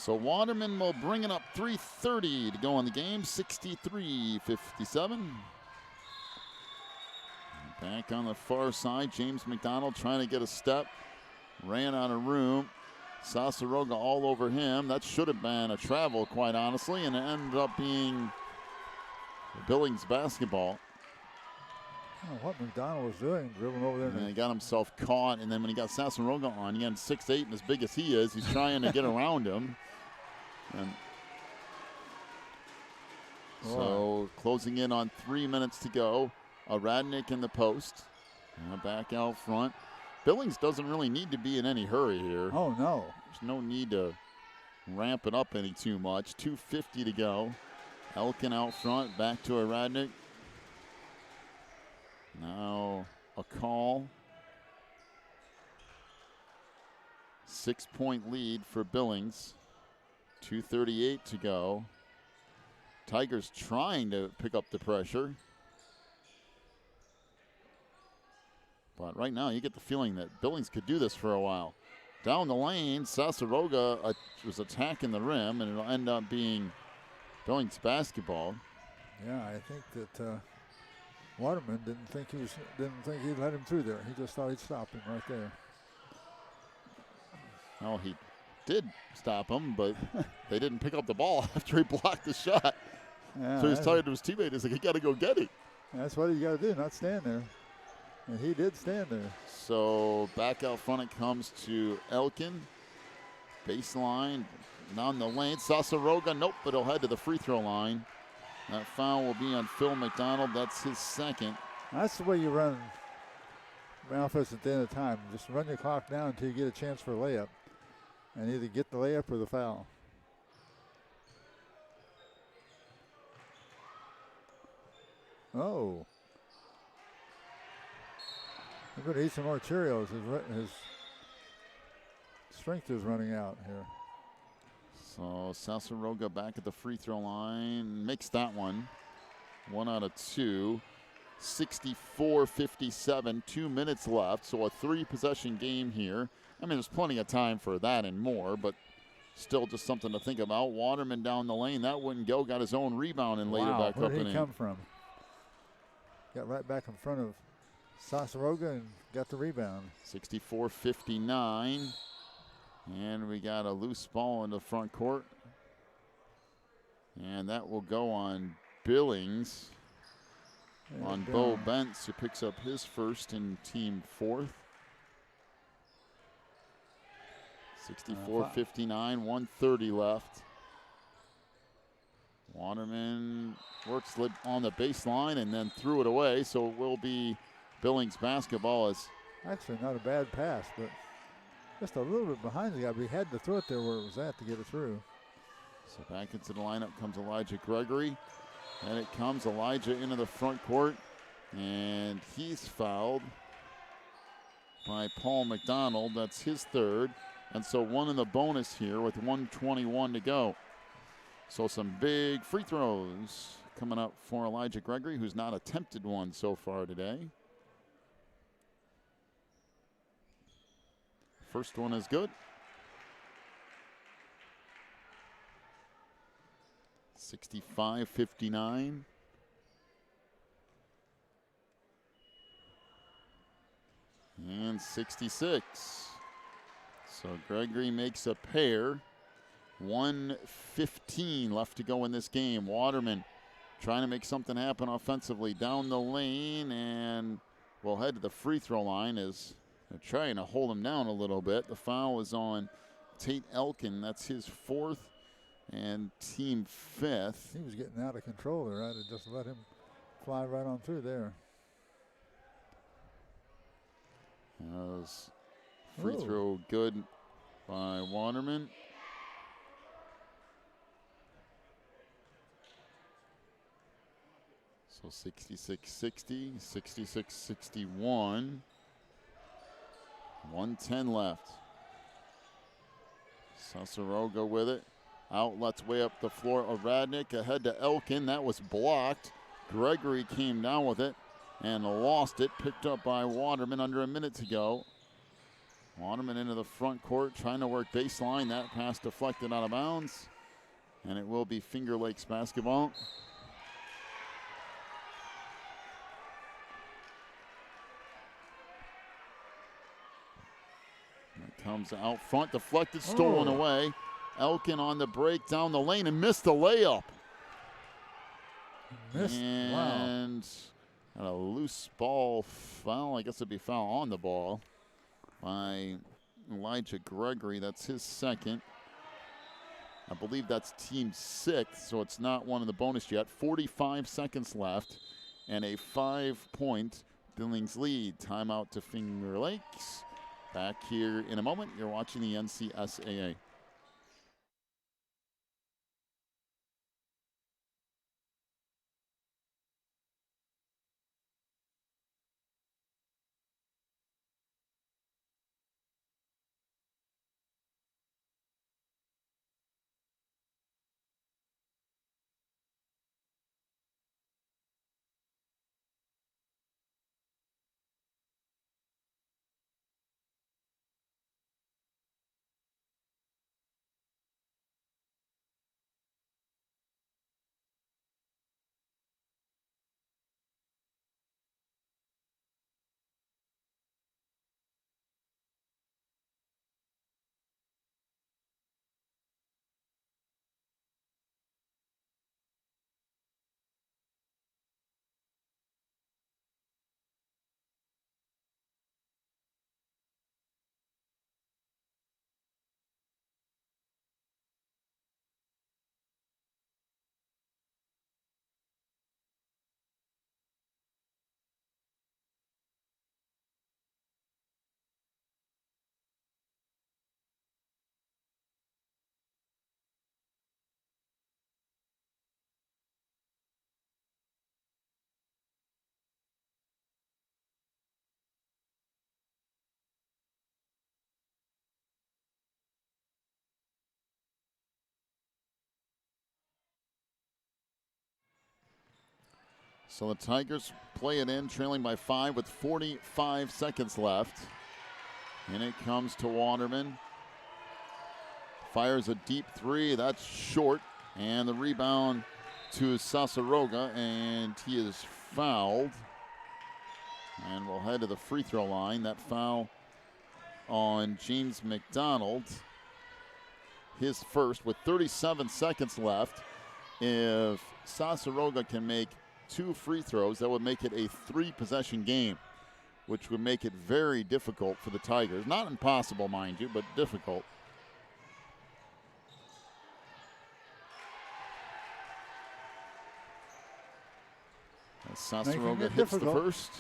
So Waterman will bring it up. 3:30 to go in the game. 63-57. Back on the far side, James McDonald trying to get a step. Ran out of room. Sasaroga all over him. That should have been a travel, quite honestly, and it ended up being Billings basketball. What McDonald was doing, dribbling over there. And he got himself caught, and then when he got Sasaroga on, again, 6'8" and as big as he is, he's trying to get around him. And so closing in on 3 minutes to go. Radnick in the post. Back out front. Billings doesn't really need to be in any hurry here. Oh, no. There's no need to ramp it up any too much. 2:50 to go. Elkin out front, back to Radnick. Now a call. 6-point lead for Billings. 2:38 to go. Tigers trying to pick up the pressure. But right now you get the feeling that Billings could do this for a while. Down the lane, Sasaroga was attacking the rim, and it'll end up being Billings basketball. Yeah, I think that Waterman didn't think he'd let him through there. He just thought he'd stop him right there. Well, he did stop him, but they didn't pick up the ball after he blocked the shot. Yeah, so he's tired to his teammate. He's like, you got to go get it. That's what you got to do, not stand there. And he did stand there. So back out front it comes to Elkin. Baseline, down the lane. Sasaroga, nope, but he'll head to the free throw line. That foul will be on Phil McDonald. That's his second. That's the way you run offense at the end of time. Just run your clock down until you get a chance for a layup. And either get the layup or the foul. Oh. I'm going to eat some more Cheerios. His strength is running out here. So Sasaroga back at the free throw line. Makes that one. 1 out of 2. 64-57. 2 minutes left. So a 3-possession game here. I mean, there's plenty of time for that and more, but still just something to think about. Waterman down the lane. That wouldn't go. Got his own rebound and laid it back up and in. Where did he come from? Got right back in front of Sasaroga and got the rebound. 64-59. And we got a loose ball in the front court. And that will go on Billings. On Bo Bentz, who picks up his first and team fourth. 64-59, 1:30 left. Waterman works on the baseline and then threw it away, so it will be Billings basketball. As actually not a bad pass, but just a little bit behind the guy. But he had to throw it there where it was at to get it through. So back into the lineup comes Elijah Gregory. And it comes Elijah into the front court. And he's fouled by Paul McDonald. That's his third. And so one in the bonus here with 1:21 to go. So some big free throws coming up for Elijah Gregory, who's not attempted one so far today. First one is good. 65-59. And 66. So Gregory makes a pair. 1:15 left to go in this game. Waterman trying to make something happen offensively down the lane, and we'll head to the free throw line as they're trying to hold him down a little bit. The foul is on Tate Elkin. That's his fourth and team fifth. He was getting out of control there. I'd have just let him fly right on through there. Free throw good by Waterman. So 66-60, 66-61. 1:10 left. Sasaroga with it. Outlets way up the floor. Radnick ahead to Elkin. That was blocked. Gregory came down with it and lost it. Picked up by Waterman under a minute to go. Waterman into the front court, trying to work baseline. That pass deflected out of bounds. And it will be Finger Lakes basketball. It comes out front, deflected, stolen away. Elkin on the break down the lane and missed the layup. And a loose ball foul. I guess it'd be foul on the ball by Elijah Gregory. That's his second. I believe that's team sixth, so it's not one of the bonus yet. 45 seconds left and a 5-point Billings lead. Timeout to Finger Lakes. Back here in a moment. You're watching the NCSAA. So the Tigers play it in, trailing by 5 with 45 seconds left. And it comes to Waterman. Fires a deep three. That's short. And the rebound to Sasaroga, and he is fouled. And we'll head to the free throw line. That foul on James McDonald. His first with 37 seconds left. If Sasaroga can make 2 free throws, that would make it a 3-possession game, which would make it very difficult for the Tigers. Not impossible, mind you, but difficult. As Sasaroga hits the first.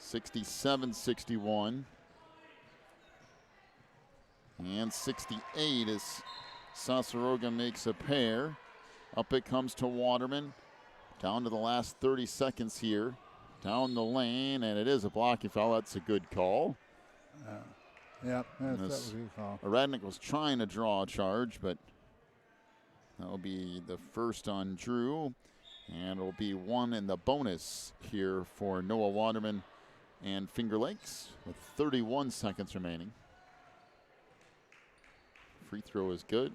67-61. And 68 as Sasaroga makes a pair. Up it comes to Waterman. Down to the last 30 seconds here. Down the lane, and it is a blocking foul. That's a good call. Yeah, that was a good call. Radnick was trying to draw a charge, but that will be the first on Drew. And it will be one in the bonus here for Noah Waterman and Finger Lakes with 31 seconds remaining. Free throw is good.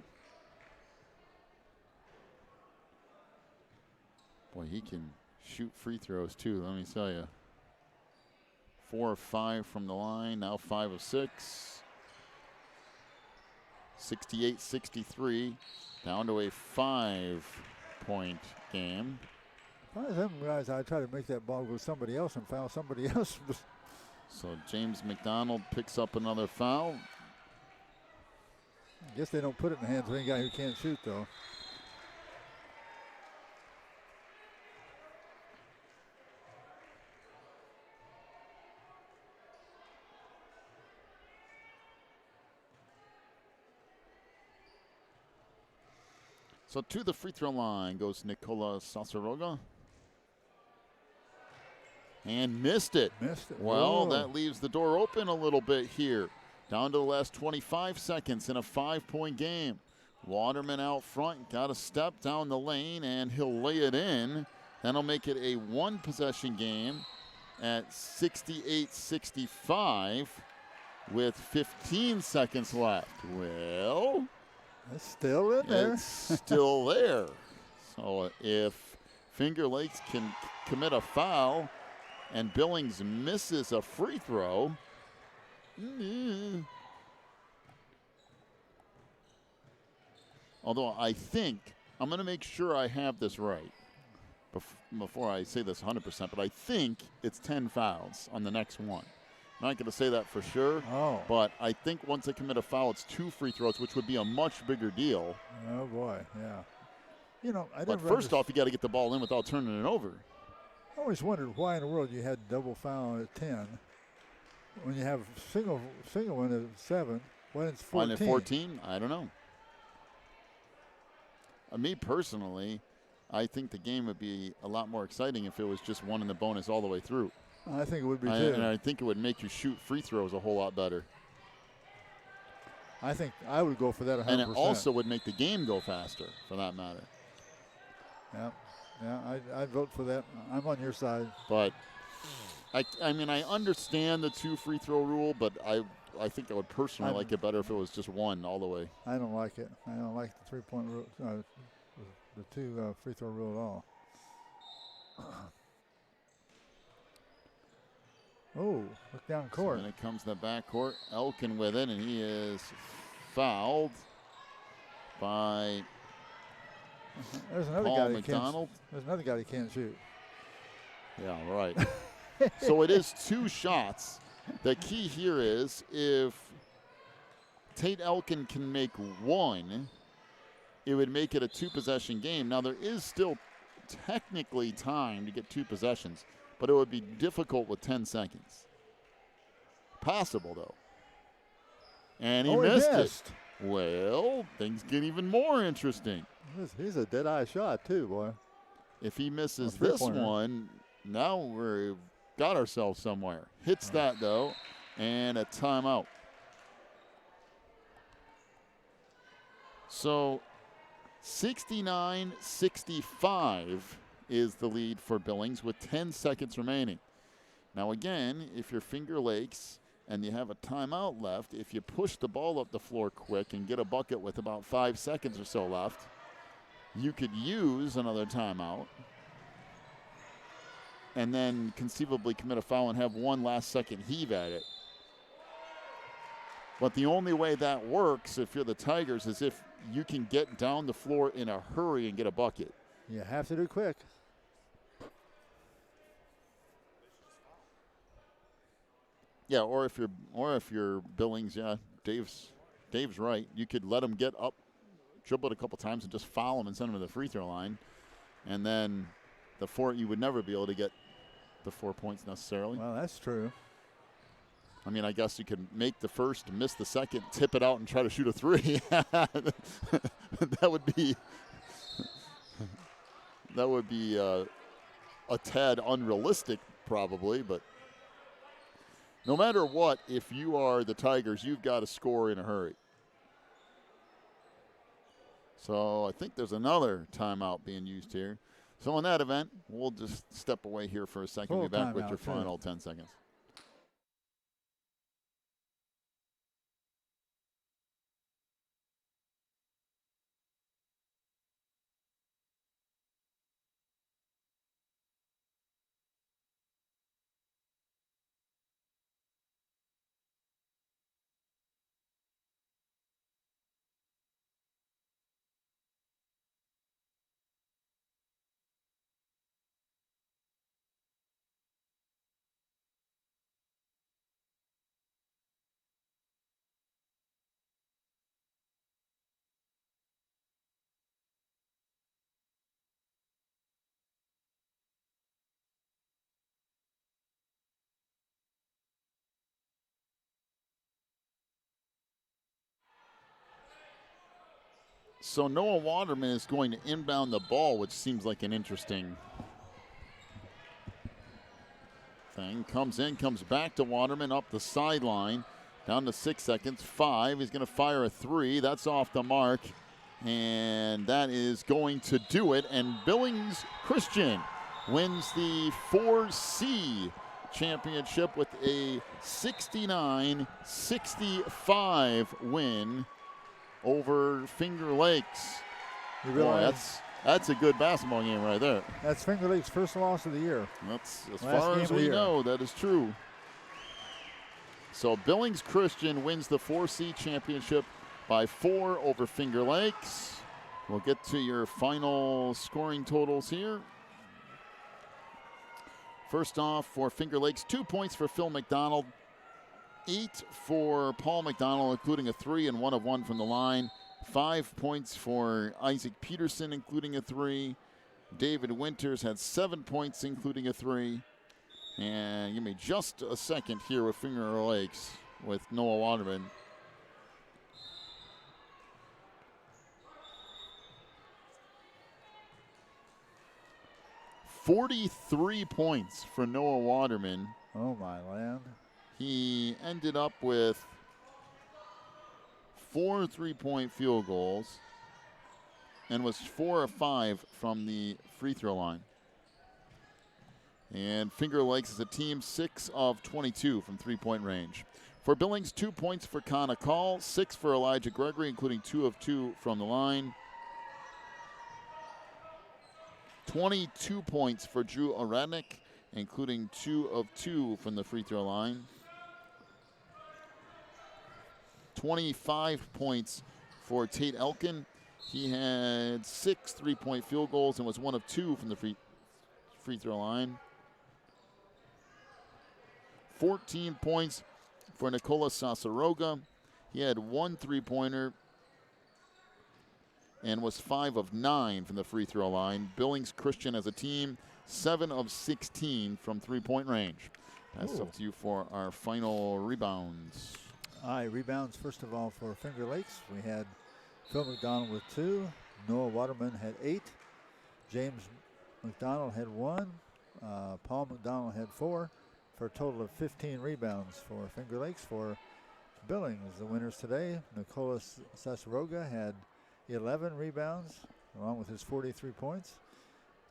Boy, he can shoot free throws too, let me tell you. 4 of 5 from the line, now 5 of 6. 68-63, down to a 5-point game. I didn't realize I tried to make that ball go somebody else and foul somebody else. So James McDonald picks up another foul. I guess they don't put it in the hands of any guy who can't shoot, though. So to the free throw line goes Nikola Sasaroga. And missed it. Well, that leaves the door open a little bit here. Down to the last 25 seconds in a 5-point game. Waterman out front, got a step down the lane, and he'll lay it in. That'll make it a 1-possession game. at 68-65 with 15 seconds left. Well, it's still in there. It's still there. So if Finger Lakes can commit a foul and Billings misses a free throw, although I think, I'm going to make sure I have this right before I say this 100%, but I think it's 10 fouls on the next one. I'm not going to say that for sure, but I think once they commit a foul, it's 2 free throws, which would be a much bigger deal. Oh, boy, yeah. You know, but first off, you got to get the ball in without turning it over. I always wondered why in the world you had double foul at 10 when you have single one at 7. When it's 14. When it's 14, I don't know. Me personally, I think the game would be a lot more exciting if it was just 1 in the bonus all the way through. I think it would be too. And I think it would make you shoot free throws a whole lot better. I think I would go for that 100%. And it also would make the game go faster, for that matter. Yeah, I'd vote for that. I'm on your side. But, I mean, I understand the 2 free throw rule, but I think I would personally like it better if it was just 1 all the way. I don't like it. I don't like the 3-point rule, the 2 free throw rule at all. Oh, look down court. So then it comes to the backcourt. Elkin with it, and he is fouled by There's another Paul guy McDonald. There's another guy that can't shoot. Yeah, right. So it is 2 shots. The key here is if Tate Elkin can make 1, it would make it a 2-possession game. Now, there is still technically time to get 2 possessions, but it would be difficult with 10 seconds. Possible, though. And he missed it. Well, things get even more interesting. He's a dead-eye shot, too, boy. If he misses this one, now we've got ourselves somewhere. Hits that, though, and a timeout. So 69-65 is the lead for Billings with 10 seconds remaining. Now, again, if you're Finger Lakes and you have a timeout left, if you push the ball up the floor quick and get a bucket with about 5 seconds or so left, you could use another timeout and then conceivably commit a foul and have 1 last-second heave at it. But the only way that works if you're the Tigers is if you can get down the floor in a hurry and get a bucket. You have to do quick. Yeah, or if you're Billings, yeah, Dave's right. You could let him get up, dribble it a couple times, and just foul him and send him to the free throw line, and then you would never be able to get the 4 points necessarily. Well, that's true. I mean, I guess you could make the first, miss the second, tip it out, and try to shoot a 3. That would be a tad unrealistic, probably. But no matter what, if you are the Tigers, you've got to score in a hurry. So I think there's another timeout being used here. So in that event, we'll just step away here for a second. We'll be back with your final 10 seconds. So Noah Waterman is going to inbound the ball, which seems like an interesting thing. Comes in, comes back to Waterman up the sideline. Down to 6 seconds. 5. He's going to fire a 3. That's off the mark. And that is going to do it. And Billings Christian wins the 4C championship with a 69-65 win over Finger Lakes. Boy, that's a good basketball game right there. That's Finger Lakes' first loss of the year. That's as far as we know, that is true. So Billings Christian wins the 4C championship by 4 over Finger Lakes. We'll get to your final scoring totals here. First off, for Finger Lakes, 2 points for Phil McDonald, 8 for Paul McDonald, including a 3 and 1 of 1 from the line. 5 points for Isaac Peterson, including a 3. David Winters had 7 points, including a 3. And give me just a second here with Finger Lakes with Noah Waterman. $43 points for Noah Waterman. Oh, my land. He ended up with 4 3-point field goals and was 4 of 5 from the free throw line. And Finger Lakes is a team 6 of 22 from 3-point range. For Billings, 2 points for Kana Call, 6 for Elijah Gregory, including 2 of 2 from the line. 22 points for Drew Aradnik, including 2 of 2 from the free throw line. 25 points for Tate Elkin. He had 6 3-point field goals and was 1 of 2 from the free throw line. 14 points for Nicola Sasaroga. He had 1 3-pointer and was 5 of 9 from the free throw line. Billings Christian as a team, 7 of 16 from 3-point range. That's up to you for our final rebounds. All right, rebounds, first of all, for Finger Lakes. We had Phil McDonald with 2. Noah Waterman had 8. James McDonald had 1. Paul McDonald had 4, for a total of 15 rebounds for Finger Lakes. For Billings, the winners today, Nicola Sasaroga had 11 rebounds, along with his 43 points.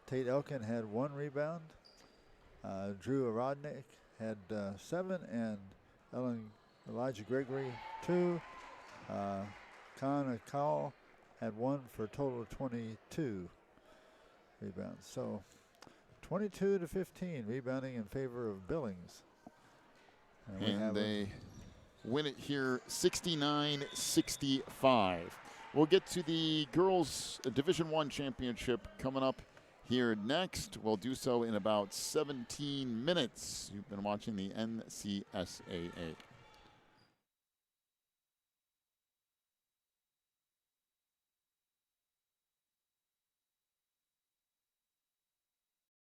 Tate Elkin had 1 rebound. Drew Aradnik had 7, and Elijah Gregory 2. Kana Call had 1 for a total of 22 rebounds. So 22-15 rebounding in favor of Billings. And they win it here 69-65. We'll get to the girls Division I championship coming up here next. We'll do so in about 17 minutes. You've been watching the NCSAA.